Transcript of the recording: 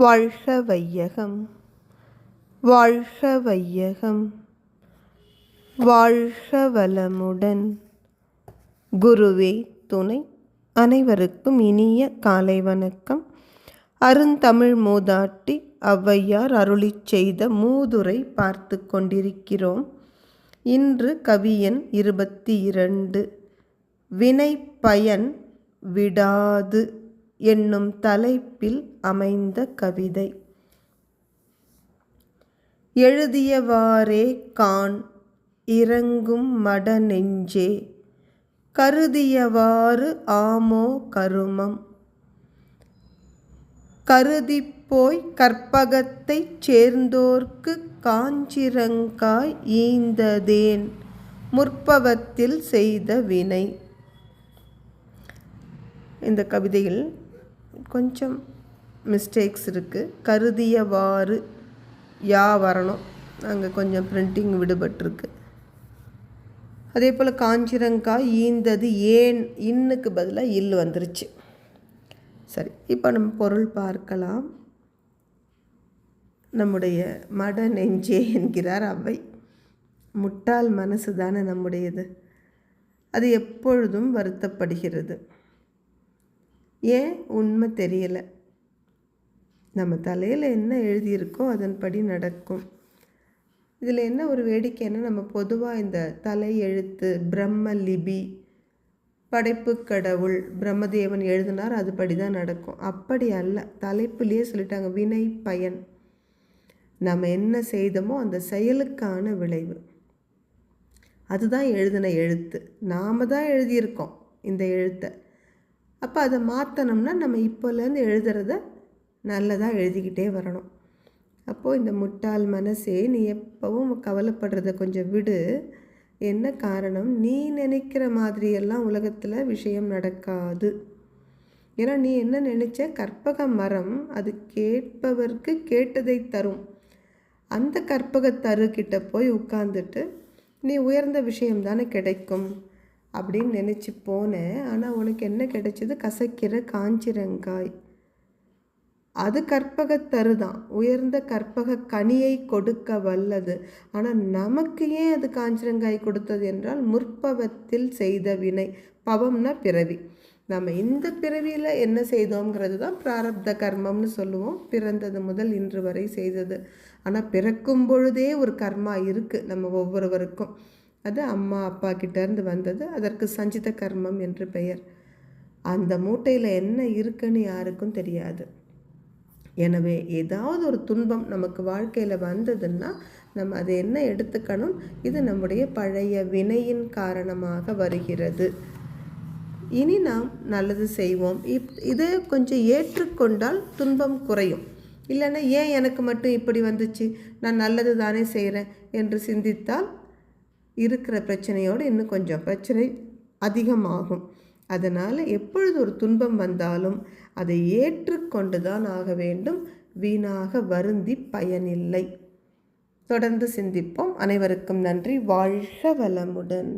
வாழ்க வையகம், வாழ்க வையகம், வாழ்க வளமுடன். குருவே துணை. அனைவருக்கும் இனிய காலை வணக்கம். அருந்தமிழ் மூதாட்டி ஔவையார் அருளிச் செய்த மூதுரை பார்த்து கொண்டிருக்கிறோம். இன்று கவியன் 22 வினை பயன் விடாது என்னும் தலைப்பில் அமைந்த கவிதை. எழுதியவாறே காண் இறங்கும் மட நெஞ்சே, கருதியவாறு ஆமோ கருமம். கருதிப்போய் கற்பகத்தைச் சேர்ந்தோர்க்கு காஞ்சிரங்காய் ஈந்ததேன் முற்பவத்தில் செய்த வினை. இந்த கவிதையில் கொஞ்சம் மிஸ்டேக்ஸ் இருக்குது. கருதியவாறு யா வரணும், அங்கே கொஞ்சம் பிரிண்டிங் விடுபட்டிருக்கு. அதே போல் காஞ்சிரங்காய் ஈந்தது ஏன், இன்னுக்கு பதிலாக இல்லு வந்துருச்சு. சரி, இப்போ நம்ம பொருள் பார்க்கலாம். நம்முடைய மட நெஞ்சே என்கிறார் ஔவை. முட்டாள் மனசு தானே நம்முடையது. அது எப்பொழுதும் வருத்தப்படுகிறது. ஏன் உண்மை தெரியலை. நம்ம தலையில் என்ன எழுதியிருக்கோ அதன்படி நடக்கும். இதில் என்ன ஒரு வேடிக்கைன்னா, நம்ம பொதுவாக இந்த தலை எழுத்து பிரம்ம லிபி, படைப்பு கடவுள் பிரம்மதேவன் எழுதினார் அதுபடி தான் நடக்கும். அப்படி அல்ல. தலைப்புலேயே சொல்லிட்டாங்க, வினை பயன். நம்ம என்ன செய்தோமோ அந்த செயலுக்கான விளைவு, அதுதான் எழுதின எழுத்து. நாம் தான் எழுதியிருக்கோம் இந்த எழுத்தை. அப்போ அதை மாற்றணும்னா நம்ம இப்போலேருந்து எழுதுறத நல்லதாக எழுதிக்கிட்டே வரணும். அப்போது இந்த முட்டாள் மனசே, நீ எப்பவும் கவலைப்படுறத கொஞ்சம் விடு. என்ன காரணம்? நீ நினைக்கிற மாதிரியெல்லாம் உலகத்தில் விஷயம் நடக்காது. ஏன்னா நீ என்ன நினச்ச, கற்பக மரம் அது கேட்பவர்க்கு கேட்டதை தரும். அந்த கற்பக தருக்கிட்ட போய் உட்கார்ந்துட்டு நீ உயர்ந்த விஷயம் தானே கிடைக்கும் அப்படின்னு நினச்சி போனேன். ஆனால் உனக்கு என்ன கிடைச்சது? கசக்கிற காஞ்சிரங்காய். அது கற்பகத்தரு தான், உயர்ந்த கற்பக கனியை கொடுக்க வல்லது. ஆனால் நமக்கு ஏன் அது காஞ்சிரங்காய் கொடுத்தது என்றால், முற்பவத்தில் செய்த வினை. பவம்னா பிறவி. நம்ம இந்த பிறவியில் என்ன செய்தோங்கிறது தான் பிராரப்த கர்மம்னு சொல்லுவோம். பிறந்தது முதல் இன்று வரை செய்தது. ஆனால் பிறக்கும் பொழுதே ஒரு கர்மா இருக்குது நம்ம ஒவ்வொருவருக்கும். அது அம்மா அப்பா கிட்டேருந்து வந்தது. அதற்கு சஞ்சித கர்மம் என்று பெயர். அந்த மூட்டையில் என்ன இருக்குன்னு யாருக்கும் தெரியாது. எனவே ஏதாவது ஒரு துன்பம் நமக்கு வாழ்க்கையில் வந்ததுன்னா நம்ம அதை என்ன எடுத்துக்கணும்? இது நம்முடைய பழைய வினையின் காரணமாக வருகிறது. இனி நாம் நல்லது செய்வோம். இதை கொஞ்சம் ஏற்றுக்கொண்டால் துன்பம் குறையும். இல்லைன்னா ஏன் எனக்கு மட்டும் இப்படி வந்துச்சு, நான் நல்லது தானே செய்கிறேன் என்று சிந்தித்தால் இருக்கிற பிரச்சனையோடு இன்னும் கொஞ்சம் பிரச்சனை அதிகமாகும். அதனால் எப்பொழுது ஒரு துன்பம் வந்தாலும் அதை ஏற்றுக்கொண்டு தான் ஆக வேண்டும். வீணாக வருந்தி பயனில்லை. தொடர்ந்து சிந்திப்போம். அனைவருக்கும் நன்றி. வாழ்க வளமுடன்.